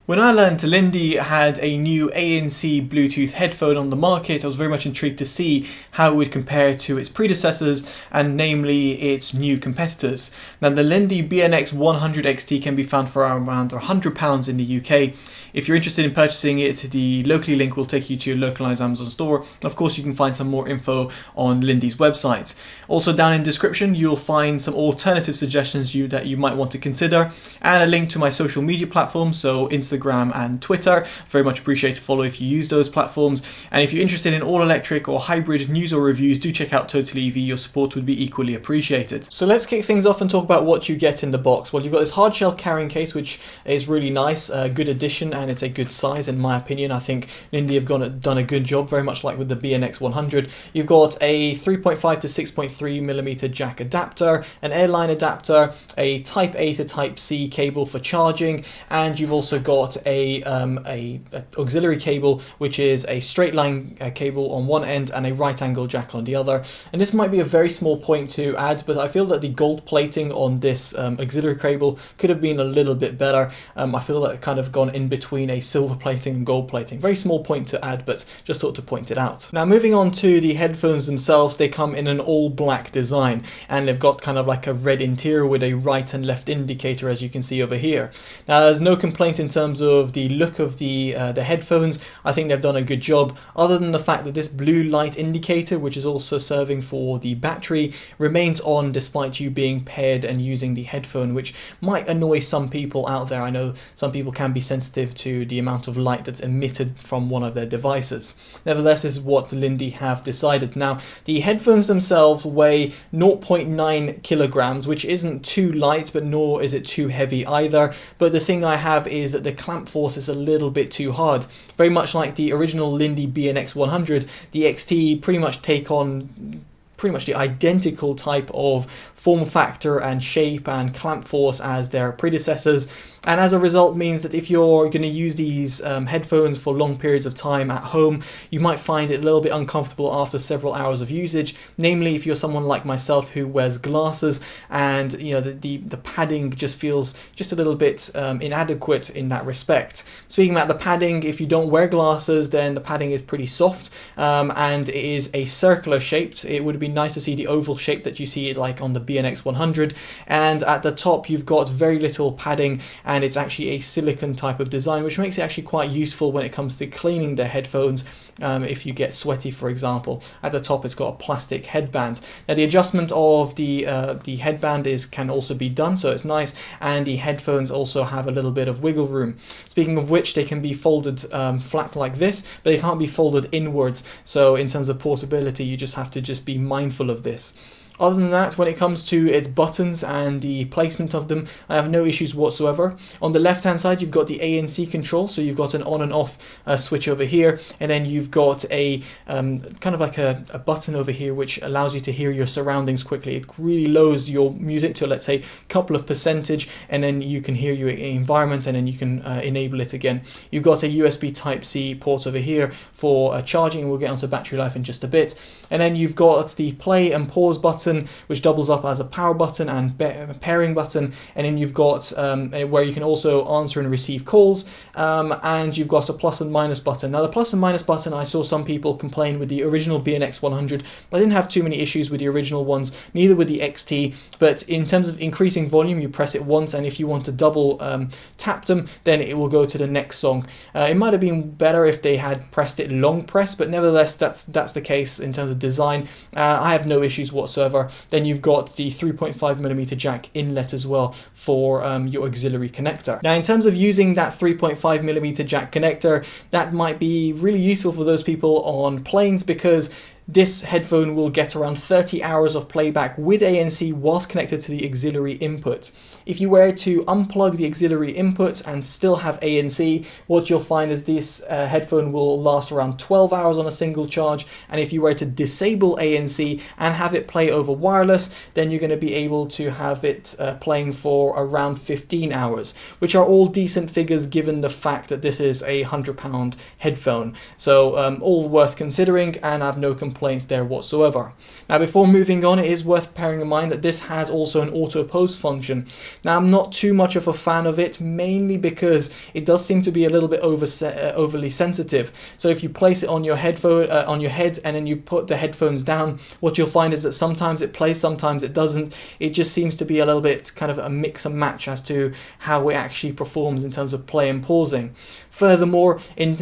When I learned Lindy had a new ANC Bluetooth headphone on the market, I was very much intrigued to see how it would compare to its predecessors, and namely its new competitors. Now, the Lindy BNX-100XT can be found for around £100 in the UK. If you're interested in purchasing it, the locally link will take you to your localized Amazon store. Of course, you can find some more info on Lindy's website. Also, down in the description, you'll find some alternative suggestions that you might want to consider, and a link to my social media platforms, so Instagram and Twitter. Very much appreciate to follow if you use those platforms. And if you're interested in all electric or hybrid news or reviews, do check out Totally EV. Your support would be equally appreciated. So let's kick things off and talk about what you get in the box. Well, you've got this hard shell carrying case, which is really nice, a good addition, and it's a good size in my opinion. I think Lindy have done a good job, very much like with the BNX100. You've got a 3.5 to 6.3mm jack adapter, an airline adapter, a Type A to Type C cable for charging, and you've also got a auxiliary cable, which is a straight line cable on one end and a right angle jack on the other. And this might be a very small point to add, but I feel that the gold plating on this auxiliary cable could have been a little bit better. I feel that it kind of gone in between a silver plating and gold plating. Very small point to add, but just thought to point it out. Now, moving on to the headphones themselves, they come in an all black design, and they've got kind of like a red interior with a right and left indicator, as you can see over here. Now, there's no complaint in terms of the look of the headphones. I think they've done a good job, other than the fact that this blue light indicator, which is also serving for the battery, remains on despite you being paired and using the headphone, which might annoy some people out there. I know some people can be sensitive to the amount of light that's emitted from one of their devices. Nevertheless, this is what Lindy have decided. Now, the headphones themselves weigh 0.9 kilograms, which isn't too light, but nor is it too heavy either. But the thing I have is that the clamp force is a little bit too hard. Very much like the original Lindy BNX100, the XT pretty much take on pretty much the identical type of form factor and shape and clamp force as their predecessors, and as a result means that if you're going to use these headphones for long periods of time at home, you might find it a little bit uncomfortable after several hours of usage, namely if you're someone like myself who wears glasses, and you know the padding just feels just a little bit inadequate in that respect. Speaking about the padding, if you don't wear glasses, then the padding is pretty soft, and it is a circular shaped. It would be nice to see the oval shape that you see like on the BNX100, and at the top you've got very little padding, and it's actually a silicone type of design, which makes it actually quite useful when it comes to cleaning the headphones. If you get sweaty, for example. At the top it's got a plastic headband. Now, the adjustment of the headband can also be done, so it's nice, and the headphones also have a little bit of wiggle room. Speaking of which, they can be folded flat like this, but they can't be folded inwards, so in terms of portability you just have to be mindful of this. Other than that, when it comes to its buttons and the placement of them, I have no issues whatsoever. On the left hand side, you've got the ANC control, so you've got an on and off switch over here, and then you've got a kind of like a button over here which allows you to hear your surroundings quickly. It really lowers your music to, let's say, a couple of percentage, and then you can hear your environment, and then you can enable it again. You've got a USB Type-C port over here for charging. We'll get onto battery life in just a bit. And then you've got the play and pause button, which doubles up as a power button and pairing button, and then you've got where you can also answer and receive calls, and you've got a plus and minus button. Now, the plus and minus button, I saw some people complain with the original BNX100. I didn't have too many issues with the original ones, neither with the XT, but in terms of increasing volume, you press it once, and if you want to double tap them, then it will go to the next song. It might have been better if they had pressed it long press, but nevertheless, that's the case in terms of design. I have no issues whatsoever. Then you've got the 3.5mm jack inlet as well for your auxiliary connector. Now, in terms of using that 3.5mm jack connector, that might be really useful for those people on planes, because this headphone will get around 30 hours of playback with ANC whilst connected to the auxiliary input. If you were to unplug the auxiliary input and still have ANC, what you'll find is this headphone will last around 12 hours on a single charge, and if you were to disable ANC and have it play over wireless, then you're going to be able to have it playing for around 15 hours, which are all decent figures given the fact that this is a £100 headphone. So all worth considering, and I have no complaints complaints there whatsoever. Now before moving on, it is worth bearing in mind that this has also an auto pose function. Now I'm not too much of a fan of it, mainly because it does seem to be a little bit overly sensitive. So if you place it on your headphone, on your head, and then you put the headphones down, what you'll find is that sometimes it plays, sometimes it doesn't. It just seems to be a little bit kind of a mix and match as to how it actually performs in terms of play and pausing. Furthermore, in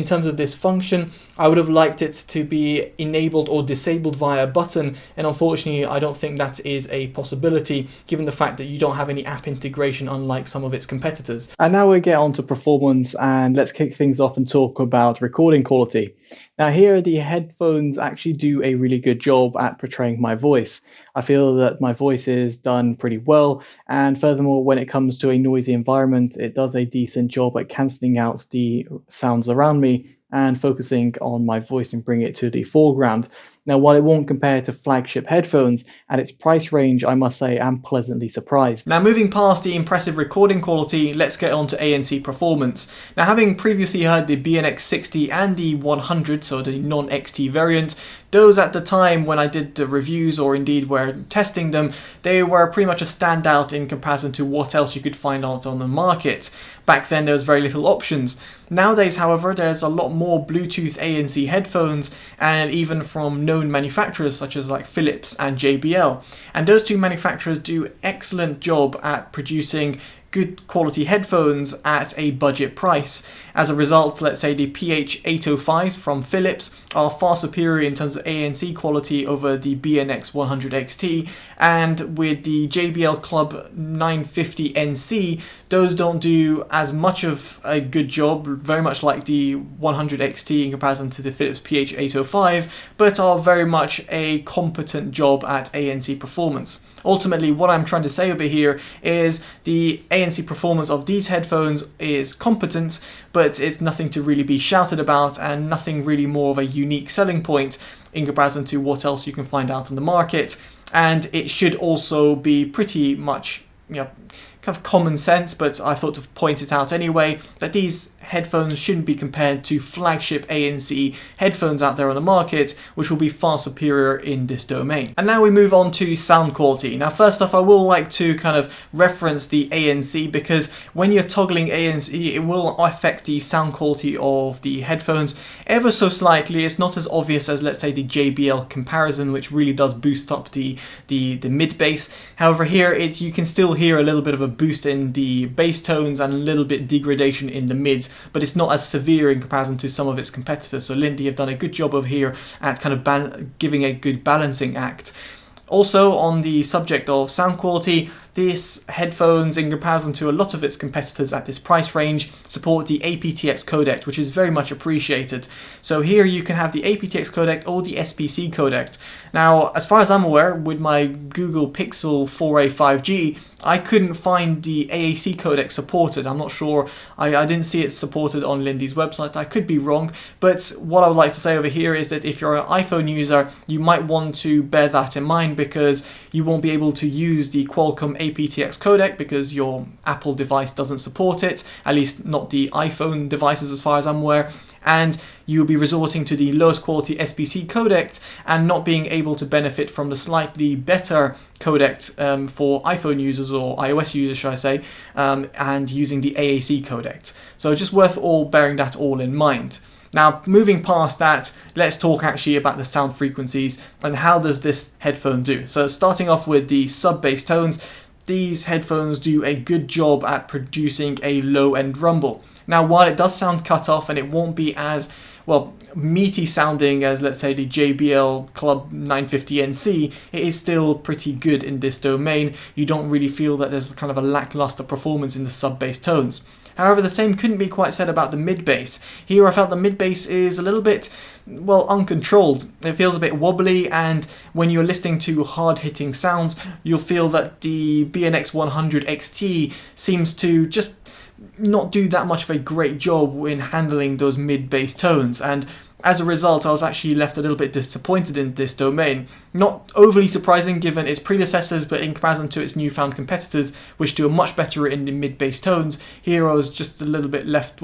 terms of this function, I would have liked it to be enabled or disabled via a button, and unfortunately I don't think that is a possibility given the fact that you don't have any app integration unlike some of its competitors. And now we get on to performance, and let's kick things off and talk about recording quality. Now here the headphones actually do a really good job at portraying my voice. I feel that my voice is done pretty well, and furthermore when it comes to a noisy environment, it does a decent job at cancelling out the sounds around me and focusing on my voice and bring it to the foreground. Now, while it won't compare to flagship headphones, at its price range, I must say I'm pleasantly surprised. Now, moving past the impressive recording quality, let's get on to ANC performance. Now, having previously heard the BNX-60 and the 100, so the non-XT variant, those at the time when I did the reviews or indeed were testing them, they were pretty much a standout in comparison to what else you could find out on the market. Back then there was very little options. Nowadays, however, there's a lot more Bluetooth ANC headphones, and even from known manufacturers such as like Philips and JBL. And those two manufacturers do excellent job at producing good quality headphones at a budget price. As a result, let's say the PH805s from Philips are far superior in terms of ANC quality over the BNX-100XT, and with the JBL Club 950NC, those don't do as much of a good job, very much like the 100XT in comparison to the Philips PH805, but are very much a competent job at ANC performance. Ultimately, what I'm trying to say over here is the ANC performance of these headphones is competent, but it's nothing to really be shouted about and nothing really more of a unique selling point in comparison to what else you can find out on the market. And it should also be pretty much, kind of common sense, but I thought to point it out anyway, that these headphones shouldn't be compared to flagship ANC headphones out there on the market, which will be far superior in this domain. And now we move on to sound quality. Now first off, I will like to kind of reference the ANC, because when you're toggling ANC, it will affect the sound quality of the headphones ever so slightly. It's not as obvious as, let's say, the JBL comparison, which really does boost up the mid bass. However, here you can still hear a little bit of a boost in the bass tones and a little bit degradation in the mids, but it's not as severe in comparison to some of its competitors. So Lindy have done a good job of here at kind of giving a good balancing act. Also, on the subject of sound quality, these headphones, in comparison to a lot of its competitors at this price range, support the aptX codec, which is very much appreciated. So here you can have the aptX codec or the SPC codec. Now, as far as I'm aware, with my Google Pixel 4a 5G, I couldn't find the AAC codec supported. I'm not sure, I didn't see it supported on Lindy's website. I could be wrong, but what I would like to say over here is that if you're an iPhone user, you might want to bear that in mind, because you won't be able to use the Qualcomm aptX codec because your Apple device doesn't support it, at least not the iPhone devices as far as I'm aware, and you'll be resorting to the lowest quality SPC codec and not being able to benefit from the slightly better codec for iPhone users, or iOS users should I say, and using the AAC codec. So just worth bearing that all in mind. Now, moving past that, let's talk actually about the sound frequencies and how does this headphone do. So starting off with the sub-bass tones, these headphones do a good job at producing a low-end rumble. Now, while it does sound cut off and it won't be as, meaty sounding as, let's say, the JBL Club 950NC, it is still pretty good in this domain. You don't really feel that there's kind of a lackluster performance in the sub-bass tones. However, the same couldn't be quite said about the mid-bass. Here I felt the mid-bass is a little bit, uncontrolled. It feels a bit wobbly, and when you're listening to hard-hitting sounds, you'll feel that the BNX-100XT seems to just not do that much of a great job in handling those mid-bass tones. And As a result, I was actually left a little bit disappointed in this domain. Not overly surprising given its predecessors, but in comparison to its newfound competitors, which do a much better in the mid-bass tones, here I was just a little bit left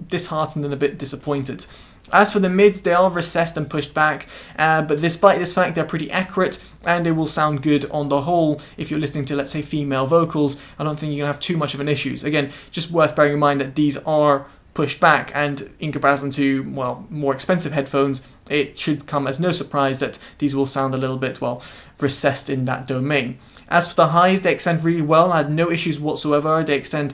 disheartened and a bit disappointed. As for the mids, they are recessed and pushed back, but despite this fact, they're pretty accurate and they will sound good on the whole. If you're listening to, let's say, female vocals, I don't think you're going to have too much of an issue. Again, just worth bearing in mind that these are pushed back, and in comparison to, well, more expensive headphones, it should come as no surprise that these will sound a little bit, well, recessed in that domain. As for the highs, they extend really well. I had no issues whatsoever. They extend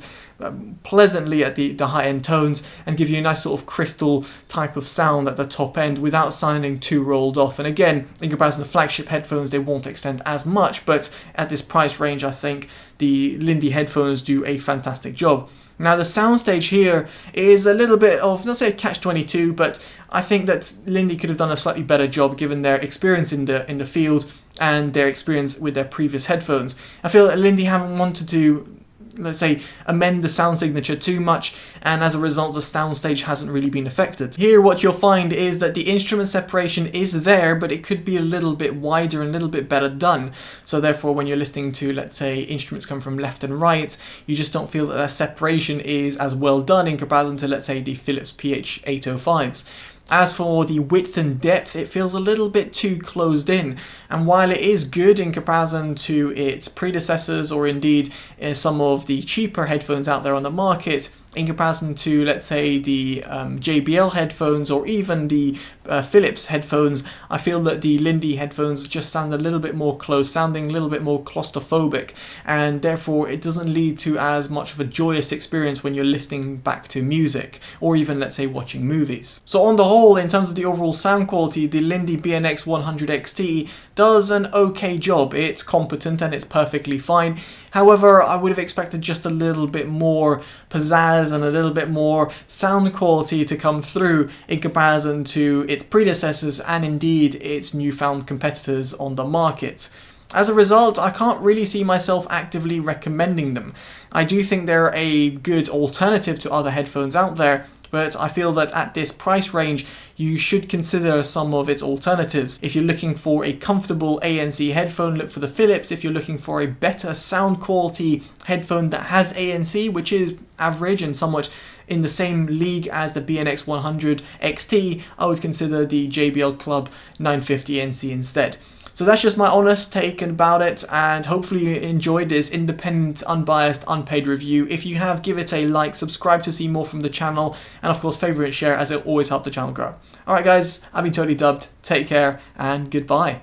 pleasantly at the high-end tones and give you a nice sort of crystal type of sound at the top end without sounding too rolled off. And again, in comparison to flagship headphones, they won't extend as much, but at this price range, I think the Lindy headphones do a fantastic job. Now, the soundstage here is a little bit of, not say catch-22, but I think that Lindy could have done a slightly better job given their experience in the field and their experience with their previous headphones. I feel that Lindy haven't wanted to, let's say, amend the sound signature too much, and as a result the soundstage hasn't really been affected. Here what you'll find is that the instrument separation is there, but it could be a little bit wider and a little bit better done. So therefore, when you're listening to, let's say, instruments come from left and right, you just don't feel that their separation is as well done in comparison to, let's say, the Philips PH805s. As for the width and depth, it feels a little bit too closed in, and while it is good in comparison to its predecessors or indeed some of the cheaper headphones out there on the market, in comparison to, let's say, the JBL headphones or even the Philips headphones, I feel that the Lindy headphones just sound a little bit more close sounding, a little bit more claustrophobic, and therefore it doesn't lead to as much of a joyous experience when you're listening back to music or even, let's say, watching movies. So on the whole, in terms of the overall sound quality, the Lindy BNX-100XT does an okay job. It's competent and it's perfectly fine. However, I would have expected just a little bit more pizzazz and a little bit more sound quality to come through in comparison to its predecessors and indeed its newfound competitors on the market. As a result, I can't really see myself actively recommending them. I do think they're a good alternative to other headphones out there, but I feel that at this price range, you should consider some of its alternatives. If you're looking for a comfortable ANC headphone, look for the Philips. If you're looking for a better sound quality headphone that has ANC, which is average and somewhat in the same league as the BNX-100XT, I would consider the JBL Club 950 NC instead. So that's just my honest take about it, and hopefully you enjoyed this independent, unbiased, unpaid review. If you have, give it a like, subscribe to see more from the channel, and of course favourite and share, as it always helps the channel grow. Alright guys, I've been Totally Dubbed, take care and goodbye.